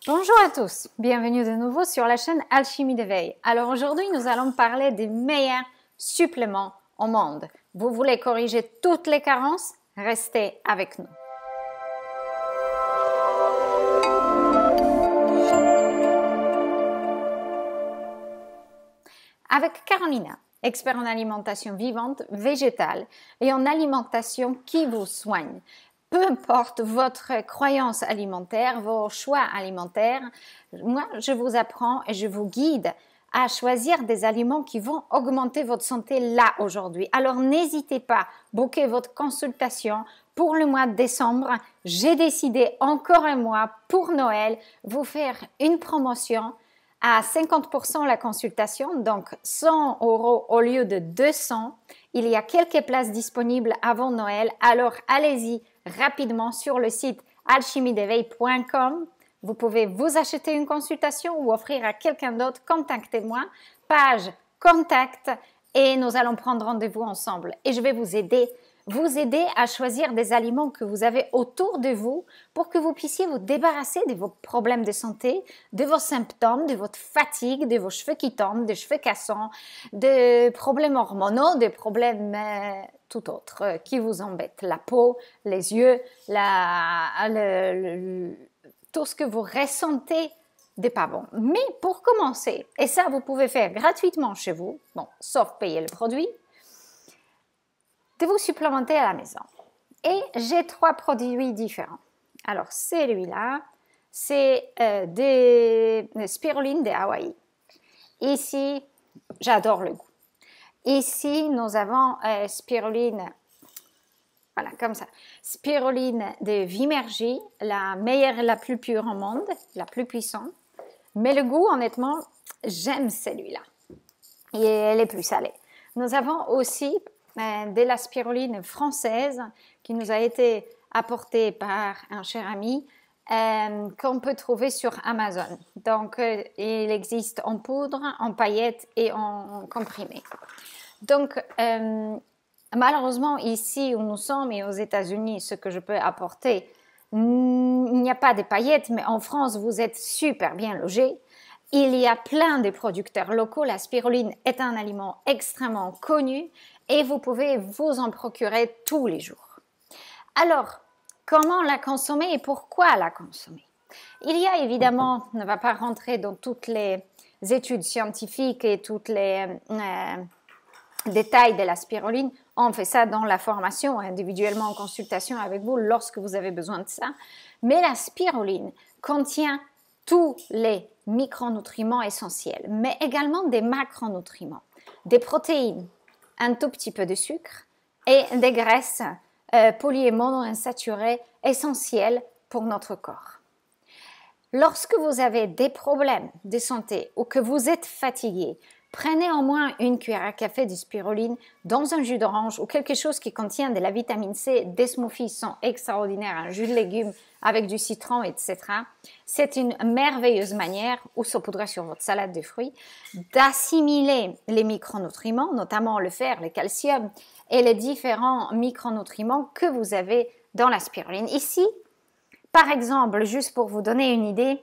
Bonjour à tous, bienvenue de nouveau sur la chaîne Alchimie d'éveil. Alors aujourd'hui, nous allons parler des meilleurs suppléments au monde. Vous voulez corriger toutes les carences? Restez avec nous. Avec Carolina, expert en alimentation vivante, végétale et en alimentation qui vous soigne. Peu importe votre croyance alimentaire, vos choix alimentaires, moi je vous apprends et je vous guide à choisir des aliments qui vont augmenter votre santé là aujourd'hui. Alors n'hésitez pas, bookez votre consultation pour le mois de décembre. J'ai décidé encore un mois pour Noël vous faire une promotion à 50% la consultation, donc 100 € au lieu de 200. Il y a quelques places disponibles avant Noël, alors allez-y rapidement sur le site alchimiedéveil.com. Vous pouvez vous acheter une consultation ou offrir à quelqu'un d'autre. Contactez-moi, page contact, et nous allons prendre rendez-vous ensemble. Et je vais vous aider à choisir des aliments que vous avez autour de vous pour que vous puissiez vous débarrasser de vos problèmes de santé, de vos symptômes, de votre fatigue, de vos cheveux qui tombent, des cheveux cassants, de problèmes hormonaux, de problèmes tout autres qui vous embêtent. La peau, les yeux, tout ce que vous ressentez des pas bons. Mais pour commencer, et ça vous pouvez faire gratuitement chez vous, bon, sauf payer le produit, de vous supplémenter à la maison. Et j'ai 3 produits différents. Alors, celui-là, c'est des spirulines de Hawaï. Ici, j'adore le goût. Ici, nous avons spiruline, voilà, comme ça. Spiruline de Vimergy, la meilleure et la plus pure au monde, la plus puissante. Mais le goût, honnêtement, j'aime celui-là. Et elle est plus salée. Nous avons aussi de la spiruline française qui nous a été apportée par un cher ami qu'on peut trouver sur Amazon. Donc, il existe en poudre, en paillettes et en comprimé. Donc, malheureusement, ici où nous sommes et aux États-Unis, ce que je peux apporter, il n'y a pas de paillettes, mais en France, vous êtes super bien logés. Il y a plein de producteurs locaux. La spiruline est un aliment extrêmement connu et vous pouvez vous en procurer tous les jours. Alors, comment la consommer et pourquoi la consommer? Il y a évidemment, on ne va pas rentrer dans toutes les études scientifiques et tous les détails de la spiruline. On fait ça dans la formation, individuellement en consultation avec vous lorsque vous avez besoin de ça. Mais la spiruline contient tous les micronutriments essentiels, mais également des macronutriments, des protéines, un tout petit peu de sucre et des graisses poly et monoinsaturées essentielles pour notre corps. Lorsque vous avez des problèmes de santé ou que vous êtes fatigué, prenez au moins une cuillère à café de spiruline dans un jus d'orange ou quelque chose qui contient de la vitamine C. Des smoothies sont extraordinaires, un jus de légumes avec du citron, etc. C'est une merveilleuse manière, ou saupoudrer sur votre salade de fruits, d'assimiler les micronutriments, notamment le fer, le calcium et les différents micronutriments que vous avez dans la spiruline. Ici, par exemple, juste pour vous donner une idée,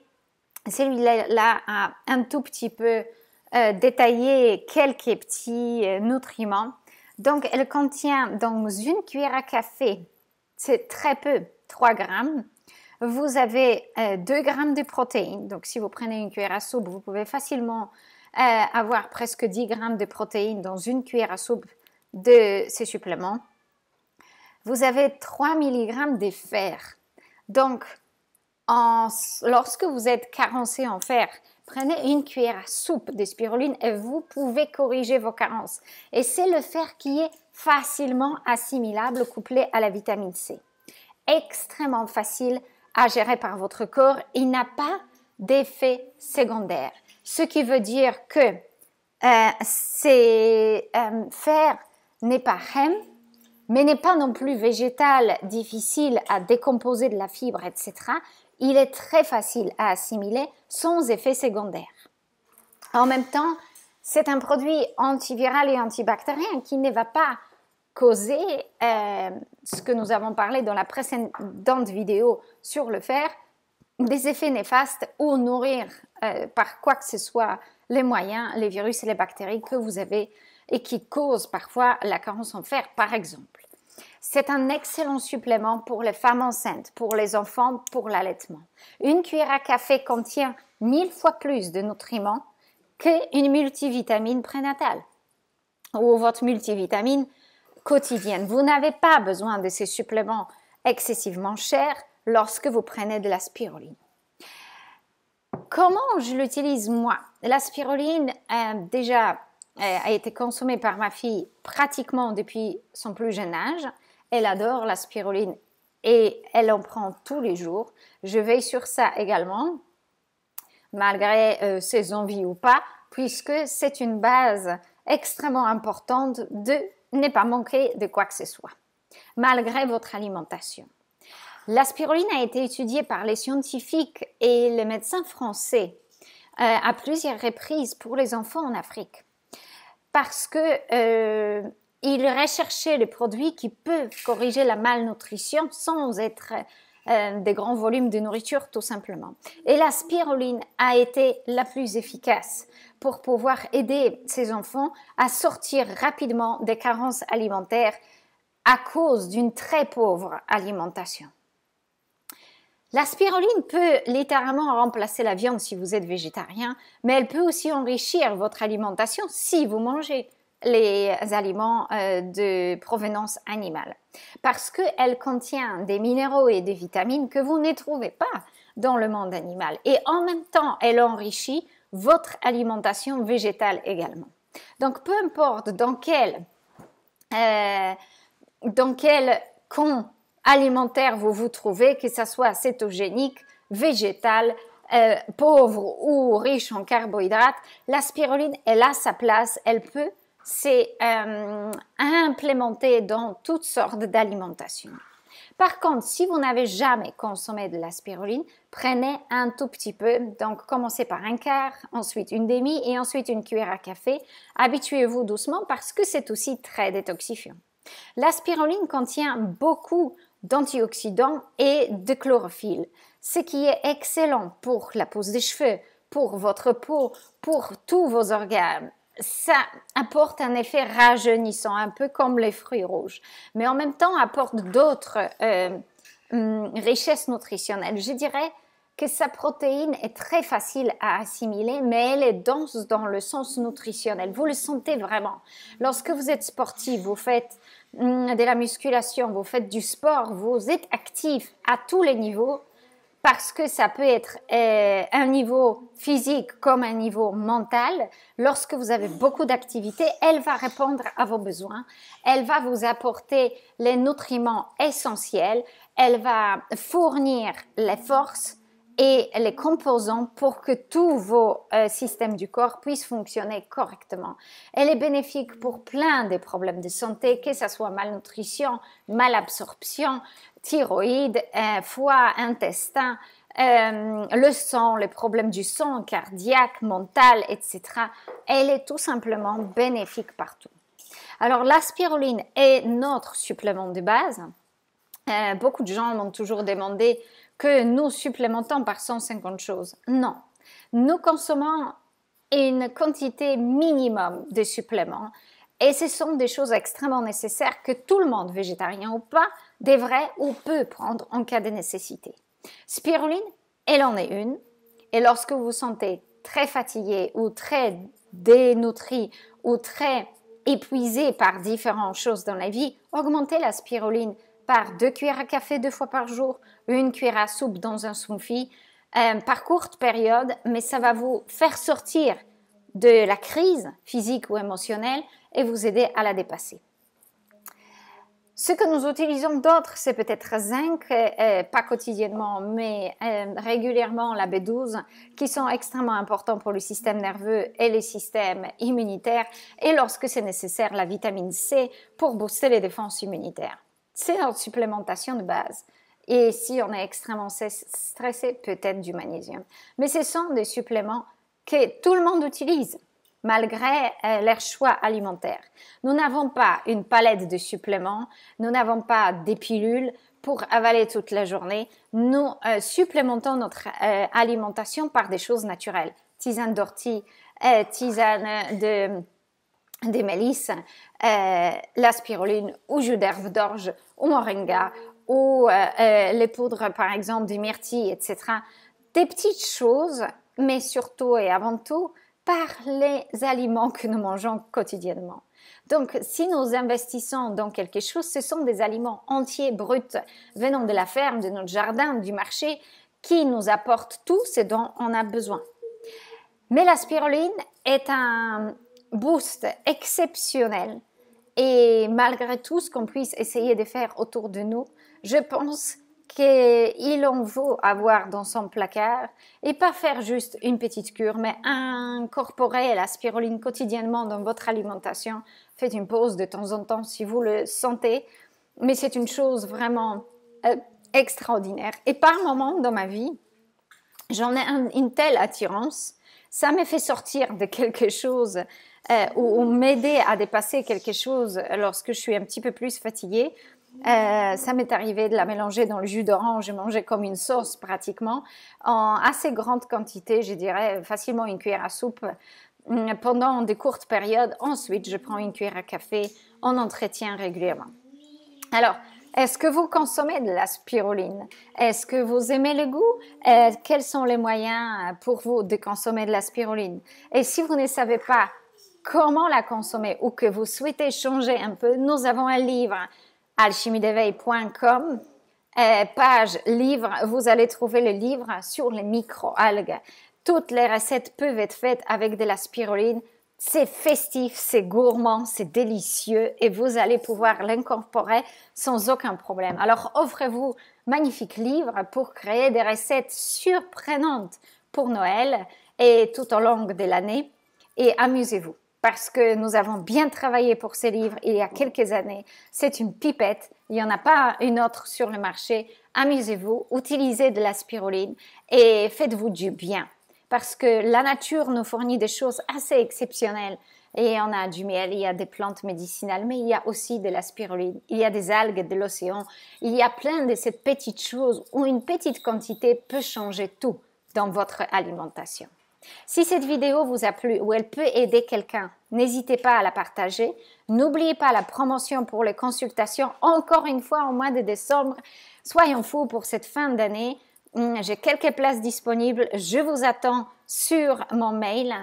celui-là a un tout petit peu détailler quelques petits nutriments. Donc, elle contient dans une cuillère à café, c'est très peu, 3 grammes. Vous avez 2 grammes de protéines. Donc, si vous prenez une cuillère à soupe, vous pouvez facilement avoir presque 10 grammes de protéines dans une cuillère à soupe de ces suppléments. Vous avez 3 mg de fer. Donc, lorsque vous êtes carencé en fer, prenez une cuillère à soupe de spiruline et vous pouvez corriger vos carences. Et c'est le fer qui est facilement assimilable couplé à la vitamine C. Extrêmement facile à gérer par votre corps. Il n'a pas d'effet secondaire. Ce qui veut dire que fer n'est pas REM, mais n'est pas non plus végétal, difficile à décomposer de la fibre, etc. Il est très facile à assimiler sans effet secondaire. En même temps, c'est un produit antiviral et antibactérien qui ne va pas causer ce que nous avons parlé dans la précédente vidéo sur le fer, des effets néfastes ou nourrir par quoi que ce soit les moyens, les virus et les bactéries que vous avez et qui causent parfois la carence en fer, par exemple. C'est un excellent supplément pour les femmes enceintes, pour les enfants, pour l'allaitement. Une cuillère à café contient 1000 fois plus de nutriments qu'une multivitamine prénatale ou votre multivitamine quotidienne. Vous n'avez pas besoin de ces suppléments excessivement chers lorsque vous prenez de la spiruline. Comment je l'utilise moi? La spiruline déjà a été consommée par ma fille pratiquement depuis son plus jeune âge. Elle adore la spiruline et elle en prend tous les jours. Je veille sur ça également, malgré ses envies ou pas, puisque c'est une base extrêmement importante de ne pas manquer de quoi que ce soit, malgré votre alimentation. La spiruline a été étudiée par les scientifiques et les médecins français à plusieurs reprises pour les enfants en Afrique, parce que ils recherchaient les produits qui peuvent corriger la malnutrition sans être des grands volumes de nourriture tout simplement. Et la spiruline a été la plus efficace pour pouvoir aider ces enfants à sortir rapidement des carences alimentaires à cause d'une très pauvre alimentation. La spiruline peut littéralement remplacer la viande si vous êtes végétarien, mais elle peut aussi enrichir votre alimentation si vous mangez les aliments de provenance animale, parce qu'elle contient des minéraux et des vitamines que vous ne trouvez pas dans le monde animal. Et en même temps, elle enrichit votre alimentation végétale également. Donc, peu importe dans quel camp alimentaire vous vous trouvez, que ce soit cétogénique, végétal, pauvre ou riche en carbohydrates, la spiruline, elle a sa place, elle peut implémenter dans toutes sortes d'alimentation. Par contre, si vous n'avez jamais consommé de la spiruline, prenez un tout petit peu. Donc, commencez par un quart, ensuite une demi et ensuite une cuillère à café. Habituez-vous doucement parce que c'est aussi très détoxifiant. La spiruline contient beaucoup d'antioxydants et de chlorophylle, ce qui est excellent pour la pousse des cheveux, pour votre peau, pour tous vos organes. Ça apporte un effet rajeunissant, un peu comme les fruits rouges, mais en même temps apporte d'autres richesses nutritionnelles. Je dirais que sa protéine est très facile à assimiler, mais elle est dense dans le sens nutritionnel. Vous le sentez vraiment. Lorsque vous êtes sportif, vous faites de la musculation, vous faites du sport, vous êtes actif à tous les niveaux, parce que ça peut être un niveau physique comme un niveau mental. Lorsque vous avez beaucoup d'activité, elle va répondre à vos besoins, elle va vous apporter les nutriments essentiels, elle va fournir les forces et les composants pour que tous vos systèmes du corps puissent fonctionner correctement. Elle est bénéfique pour plein de problèmes de santé, que ce soit malnutrition, malabsorption, thyroïde, foie, intestin, le sang, les problèmes du sang, cardiaque, mental, etc. Elle est tout simplement bénéfique partout. Alors, la spiruline est notre supplément de base. Beaucoup de gens m'ont toujours demandé que nous supplémentons par 150 choses. Non, nous consommons une quantité minimum de suppléments et ce sont des choses extrêmement nécessaires que tout le monde, végétarien ou pas, devrait ou peut prendre en cas de nécessité. Spiruline, elle en est une, et lorsque vous vous sentez très fatigué ou très dénutri ou très épuisé par différentes choses dans la vie, augmentez la spiruline par 2 cuillères à café 2 fois par jour, 1 cuillère à soupe dans un smoothie, par courte période, mais ça va vous faire sortir de la crise physique ou émotionnelle et vous aider à la dépasser. Ce que nous utilisons d'autre, c'est peut-être zinc, pas quotidiennement, mais régulièrement la B12, qui sont extrêmement importants pour le système nerveux et le système immunitaire, et lorsque c'est nécessaire, la vitamine C pour booster les défenses immunitaires. C'est notre supplémentation de base. Et si on est extrêmement stressé, peut-être du magnésium. Mais ce sont des suppléments que tout le monde utilise, malgré leur choix alimentaire. Nous n'avons pas une palette de suppléments, nous n'avons pas des pilules pour avaler toute la journée, nous supplémentons notre alimentation par des choses naturelles. Tisane d'ortie, tisane des mélisses, la spiruline ou jus d'herbe d'orge ou moringa ou les poudres par exemple des myrtilles, etc. Des petites choses, mais surtout et avant tout par les aliments que nous mangeons quotidiennement. Donc, si nous investissons dans quelque chose, ce sont des aliments entiers, bruts, venant de la ferme, de notre jardin, du marché, qui nous apportent tout ce dont on a besoin. Mais la spiruline est un boost exceptionnel et malgré tout ce qu'on puisse essayer de faire autour de nous, je pense qu'il en vaut avoir dans son placard et pas faire juste une petite cure, mais incorporer la spiruline quotidiennement dans votre alimentation. Faites une pause de temps en temps si vous le sentez, mais c'est une chose vraiment extraordinaire. Et par moments dans ma vie, j'en ai une telle attirance, ça me fait sortir de quelque chose ou m'aider à dépasser quelque chose lorsque je suis un petit peu plus fatiguée. Ça m'est arrivé de la mélanger dans le jus d'orange et manger comme une sauce pratiquement, en assez grande quantité, je dirais facilement une cuillère à soupe pendant des courtes périodes. Ensuite, je prends une cuillère à café en entretien régulièrement. Alors, est-ce que vous consommez de la spiruline? Est-ce que vous aimez le goût? Quels sont les moyens pour vous de consommer de la spiruline? Et si vous ne savez pas comment la consommer ou que vous souhaitez changer un peu, nous avons un livre alchimiedéveil.com, page livre, vous allez trouver le livre sur les micro-algues. Toutes les recettes peuvent être faites avec de la spiruline. C'est festif, c'est gourmand, c'est délicieux et vous allez pouvoir l'incorporer sans aucun problème. Alors offrez-vous magnifique livre pour créer des recettes surprenantes pour Noël et tout au long de l'année et amusez-vous. Parce que nous avons bien travaillé pour ce livre il y a quelques années. C'est une pipette, il n'y en a pas une autre sur le marché. Amusez-vous, utilisez de la spiruline et faites-vous du bien. Parce que la nature nous fournit des choses assez exceptionnelles. Et on a du miel, il y a des plantes médicinales, mais il y a aussi de la spiruline, il y a des algues de l'océan. Il y a plein de ces petites choses où une petite quantité peut changer tout dans votre alimentation. Si cette vidéo vous a plu ou elle peut aider quelqu'un, n'hésitez pas à la partager. N'oubliez pas la promotion pour les consultations, encore une fois au mois de décembre. Soyons fous pour cette fin d'année. J'ai quelques places disponibles. Je vous attends sur mon mail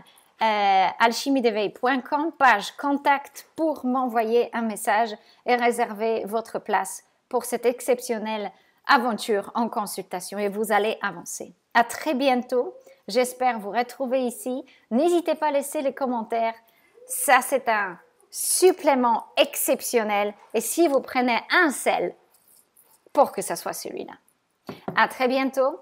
alchimiedéveil.com, page contact pour m'envoyer un message et réserver votre place pour cette exceptionnelle aventure en consultation et vous allez avancer. À très bientôt. J'espère vous retrouver ici. N'hésitez pas à laisser les commentaires. Ça, c'est un supplément exceptionnel. Et si vous prenez un seul, pour que ça soit celui-là. À très bientôt.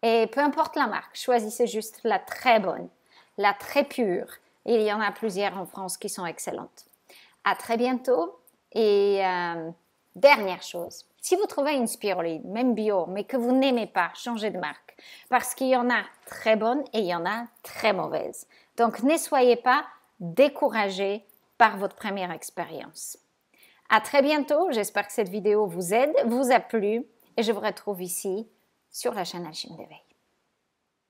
Et peu importe la marque, choisissez juste la très bonne, la très pure. Il y en a plusieurs en France qui sont excellentes. À très bientôt. Et dernière chose. Si vous trouvez une spiruline, même bio, mais que vous n'aimez pas, changez de marque. Parce qu'il y en a très bonnes et il y en a très mauvaises. Donc, ne soyez pas découragés par votre première expérience. À très bientôt. J'espère que cette vidéo vous aide, vous a plu et je vous retrouve ici sur la chaîne Alchimie d'éveil.